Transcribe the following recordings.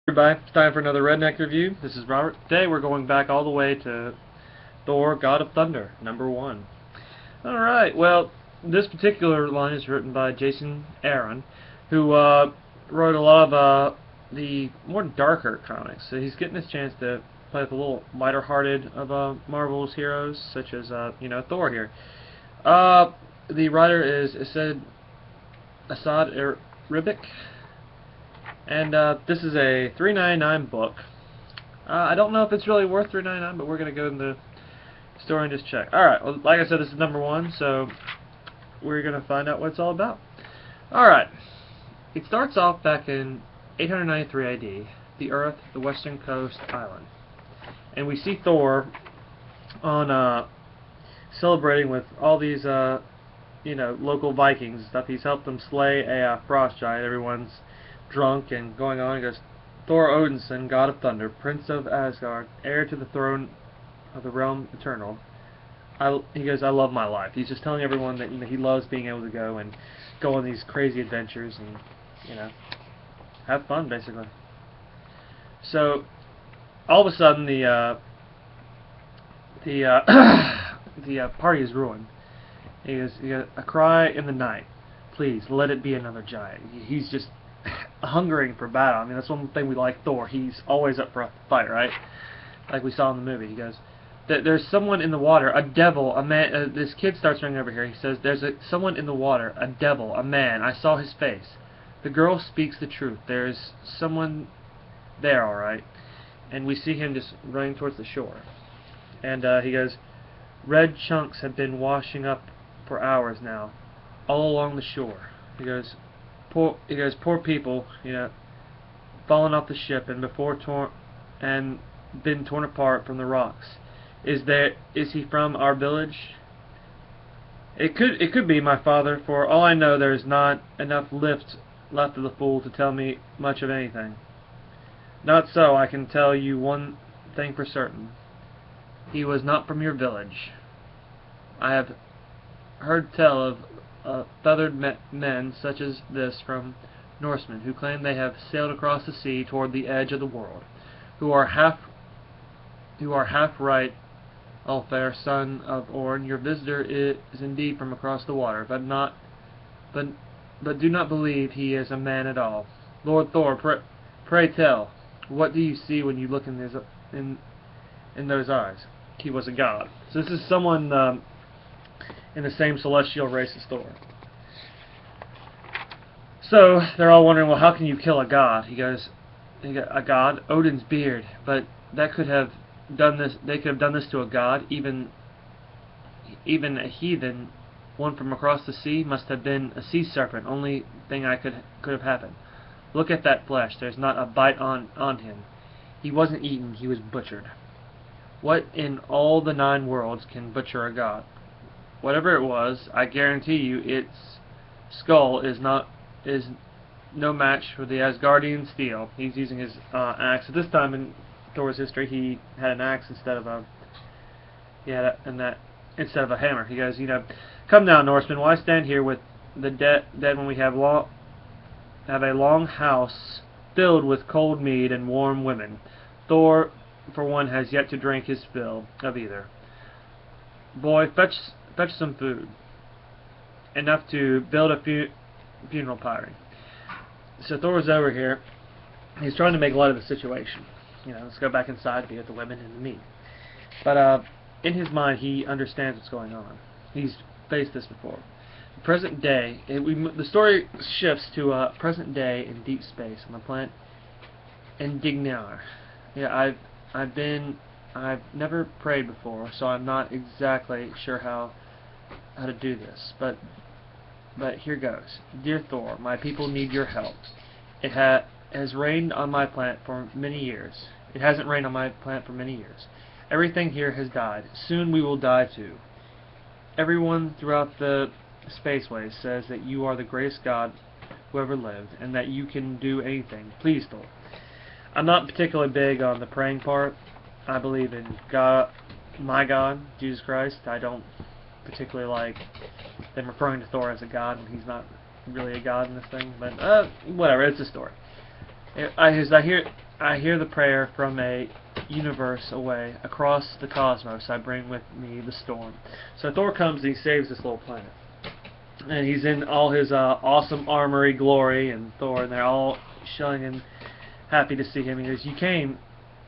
Everybody, it's time for another Redneck review. This is Robert. Today we're going back all the way to Thor, God of Thunder, #1. Alright, well, this particular line is written by Jason Aaron, who wrote a lot of the more darker comics. So he's getting his chance to play with a little lighter-hearted of Marvel's heroes, such as, Thor here. The writer is Assad Ribic. And this is a $3.99 book. I don't know if it's really worth $3.99, but we're going to go in the store and just check. Alright, well, like I said, this is #1, so we're going to find out what it's all about. Alright, it starts off back in 893 AD, the Earth, the western coast island. And we see Thor on celebrating with all these local Vikings and stuff. He's helped them slay a frost giant. Everyone's drunk and going on. He goes, Thor Odinson, God of Thunder, Prince of Asgard, heir to the throne of the realm eternal. He goes, I love my life. He's just telling everyone that he loves being able to go on these crazy adventures and have fun basically. So all of a sudden the party is ruined. He goes, a cry in the night. Please let it be another giant. He's just hungering for battle. I mean, that's one thing we like Thor. He's always up for a fight, right? Like we saw in the movie. He goes, there's someone in the water, a devil, a man. This kid starts running over here. He says, there's someone in the water, a devil, a man. I saw his face. The girl speaks the truth. There's someone there, all right. And we see him just running towards the shore. And he goes, red chunks have been washing up for hours now, all along the shore. He goes, poor people, fallen off the ship and been torn apart from the rocks. Is he from our village? It could be my father. For all I know, there's not enough lift left of the fool to tell me much of anything. Not so. I can tell you one thing for certain. He was not from your village. I have heard tell of feathered men such as this from Norsemen, who claim they have sailed across the sea toward the edge of the world, who are half right. O fair son of Orn, your visitor is indeed from across the water, but do not believe he is a man at all. Lord Thor, pray tell, what do you see when you look in those eyes? He was a god. So this is someone in the same celestial race as Thor. So they're all wondering, well, how can you kill a god? He goes, a god, Odin's beard, but that could have done this. They could have done this to a god, even a heathen. One from across the sea must have been a sea serpent. Only thing could have happened. Look at that flesh. There's not a bite on him. He wasn't eaten. He was butchered. What in all the 9 worlds can butcher a god? Whatever it was, I guarantee you, its skull is no match for the Asgardian steel. He's using his axe. At this time in Thor's history, he had an axe instead of a hammer. He goes, come now, Norsemen. Why stand here with the dead when we have a long house filled with cold mead and warm women? Thor, for one, has yet to drink his fill of either. Boy, fetch some food, enough to build a funeral pyre. So Thor's over here. He's trying to make light of the situation. Let's go back inside to be with the women and the meat. But in his mind, he understands what's going on. He's faced this before. Present day, the story shifts to present day in deep space on the planet Indignar. Yeah, I've never prayed before, so I'm not exactly sure how to do this, but here goes. Dear Thor, my people need your help. It has rained on my planet for many years. It hasn't rained on my planet for many years. Everything here has died. Soon we will die too. Everyone throughout the spaceways says that you are the greatest god who ever lived, and that you can do anything. Please, Thor. I'm not particularly big on the praying part. I believe in God, my God, Jesus Christ. I don't particularly like them referring to Thor as a god when he's not really a god in this thing, but whatever, it's a story. I I hear the prayer from a universe away. Across the cosmos I bring with me the storm. So Thor comes and he saves this little planet. And he's in all his awesome armory glory, and Thor, and they're all showing him happy to see him. He goes, "You came.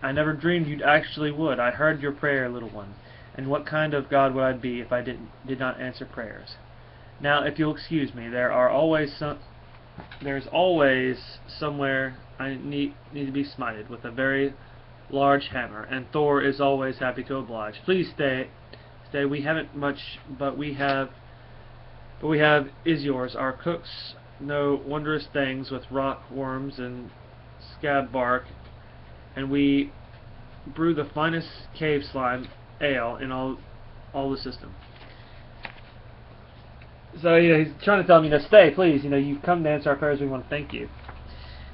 I never dreamed you actually would. I heard your prayer, little one. And what kind of God would I be if I did not answer prayers? Now, if you'll excuse me, there's always somewhere I need to be smited with a very large hammer, and Thor is always happy to oblige. Please stay. We haven't much, but we have is yours. Our cooks know wondrous things with rock worms and scab bark, and we brew the finest cave slime ale in all the system." So he's trying to tell him, stay, please. You've come to answer our prayers. We want to thank you.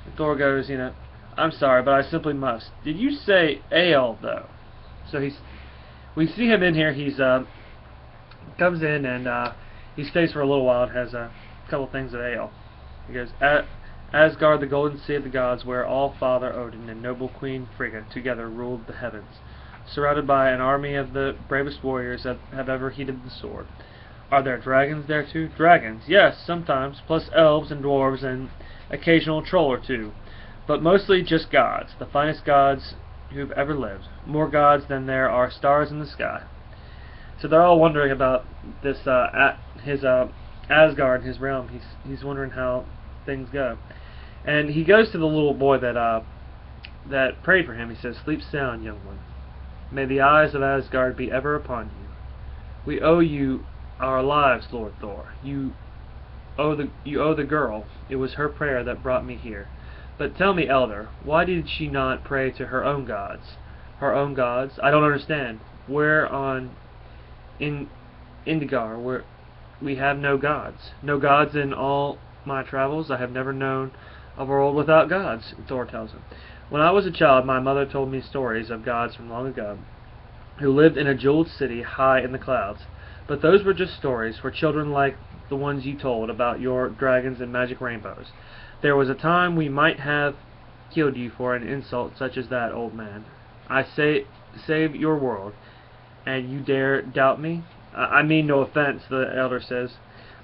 And Thor goes, "I'm sorry, but I simply must. Did you say ale, though?" So we see him in here. He's comes in and he stays for a little while and has a couple things of ale. He goes, Asgard, the golden sea of the gods, where all Father Odin and noble Queen Frigga together ruled the heavens, surrounded by an army of the bravest warriors that have ever heated the sword. Are there dragons there too? Dragons, yes, sometimes, plus elves and dwarves and occasional troll or two, but mostly just gods, the finest gods who've ever lived, more gods than there are stars in the sky. So they're all wondering about this his Asgard, his realm. He's wondering how things go. And he goes to the little boy that prayed for him. He says, "Sleep sound, young one. May the eyes of Asgard be ever upon you. We owe you our lives, Lord Thor. You owe the girl. It was her prayer that brought me here. But tell me, Elder, why did she not pray to her own gods? Her own gods? I don't understand. Where in Indigar, where we have no gods. No gods in all my travels. I have never known a world without gods," Thor tells him. "When I was a child, my mother told me stories of gods from long ago, who lived in a jeweled city high in the clouds. But those were just stories for children like the ones you told about your dragons and magic rainbows. There was a time we might have killed you for an insult such as that, old man. I save your world, and you dare doubt me? I mean no offense," the elder says.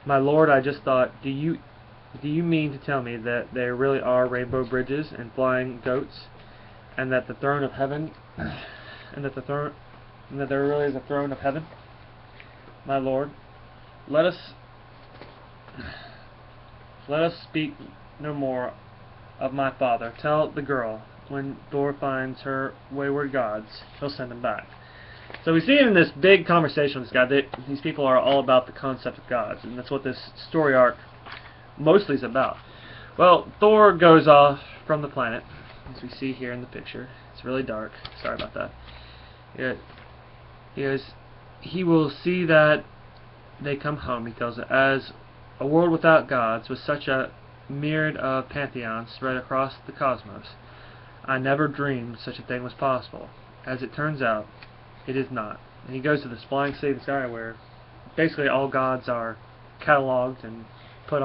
"My lord, I just thought, do you mean to tell me that there really are rainbow bridges and flying goats, and that the throne of heaven, and that there really is a throne of heaven? My lord, let us speak no more of my father. Tell the girl, when Thor finds her wayward gods, he'll send them back." So we see in this big conversation with this guy that these people are all about the concept of gods, and that's what this story arc mostly is about. Well, Thor goes off from the planet, as we see here in the picture. It's really dark. Sorry about that. He will see that they come home, he tells it, as a world without gods, with such a myriad of pantheons spread across the cosmos. I never dreamed such a thing was possible. As it turns out, it is not. And he goes to this flying city in the sky where basically all gods are cataloged and put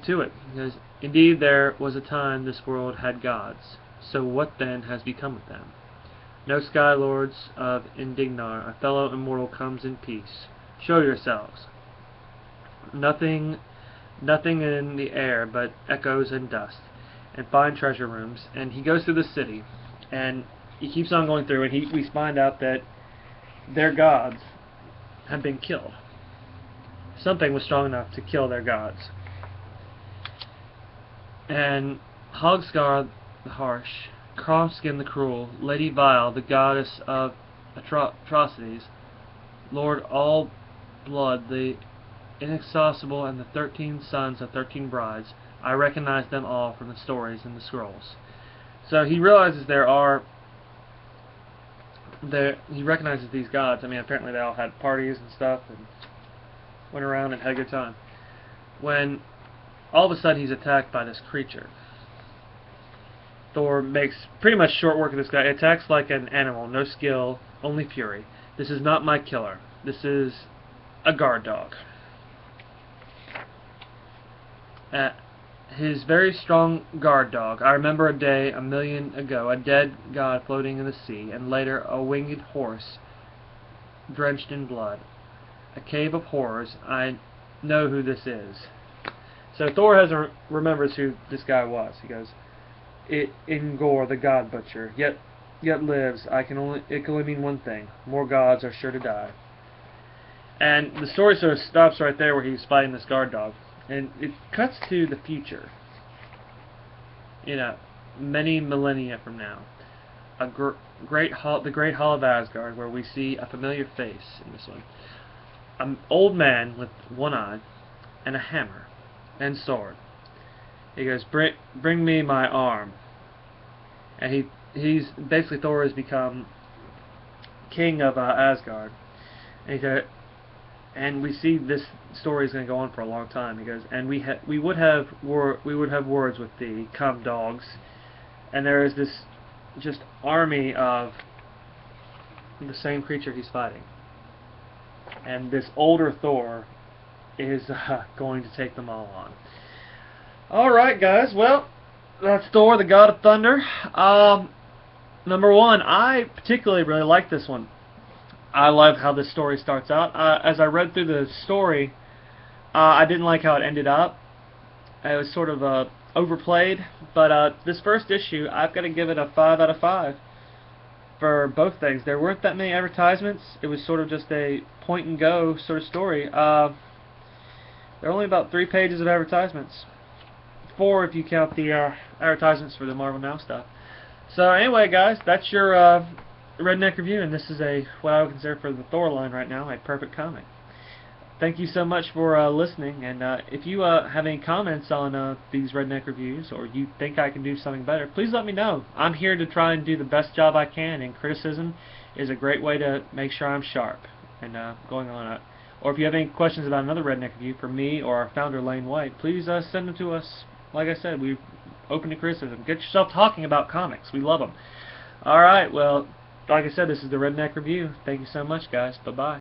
to it. He goes, "Indeed, there was a time this world had gods. So what then has become of them? No sky lords of Indignar, a fellow immortal comes in peace. Show yourselves. Nothing in the air but echoes and dust, and fine treasure rooms." And he goes through the city, and he keeps on going through, and we find out that their gods have been killed. Something was strong enough to kill their gods. And Hogsgar the harsh, Croftskin the cruel, Lady Vile, the goddess of atrocities, Lord All Blood, the inexhaustible, and the 13 sons of 13 brides, I recognize them all from the stories in the scrolls. So he realizes he recognizes these gods. I mean, apparently they all had parties and stuff and went around and had a good time. When all of a sudden he's attacked by this creature. Thor makes pretty much short work of this guy. He attacks like an animal, no skill, only fury. This is not my killer. This is a guard dog. his very strong guard dog. I remember a day a million ago, a dead god floating in the sea, and later a winged horse drenched in blood. A cave of horrors. I know who this is. So Thor remembers who this guy was. He goes, Ingor, the god butcher, yet lives. It can only mean one thing: more gods are sure to die. And the story sort of stops right there where he's fighting this guard dog, and it cuts to the future. Many millennia from now, the Great Hall of Asgard, where we see a familiar face in this one. An old man with one eye, and a hammer, and sword. He goes, bring me my arm. And he's basically, Thor has become king of Asgard. And we see this story is going to go on for a long time. He goes, and we would have words with thee, come dogs. And there is this just army of the same creature he's fighting. And this older Thor is going to take them all on. Alright guys, well, that's Thor, the God of Thunder. Number one, I particularly really like this one. I love how this story starts out. As I read through the story, I didn't like how it ended up. It was sort of overplayed, but this first issue, I've got to give it a 5 out of 5 for both things. There weren't that many advertisements. It was sort of just a point-and-go sort of story. There are only about 3 pages of advertisements. 4 if you count the advertisements for the Marvel Now stuff. So anyway, guys, that's your Redneck review, and this is what I would consider for the Thor line right now, a perfect comic. Thank you so much for listening, and if you have any comments on these Redneck reviews, or you think I can do something better, please let me know. I'm here to try and do the best job I can, and criticism is a great way to make sure I'm sharp and going on it. Or if you have any questions about another Redneck review from me or our founder Lane White, please send them to us. Like I said, we're open to criticism. Get yourself talking about comics. We love them. Alright, well, like I said, this is the Redneck Review. Thank you so much, guys. Bye-bye.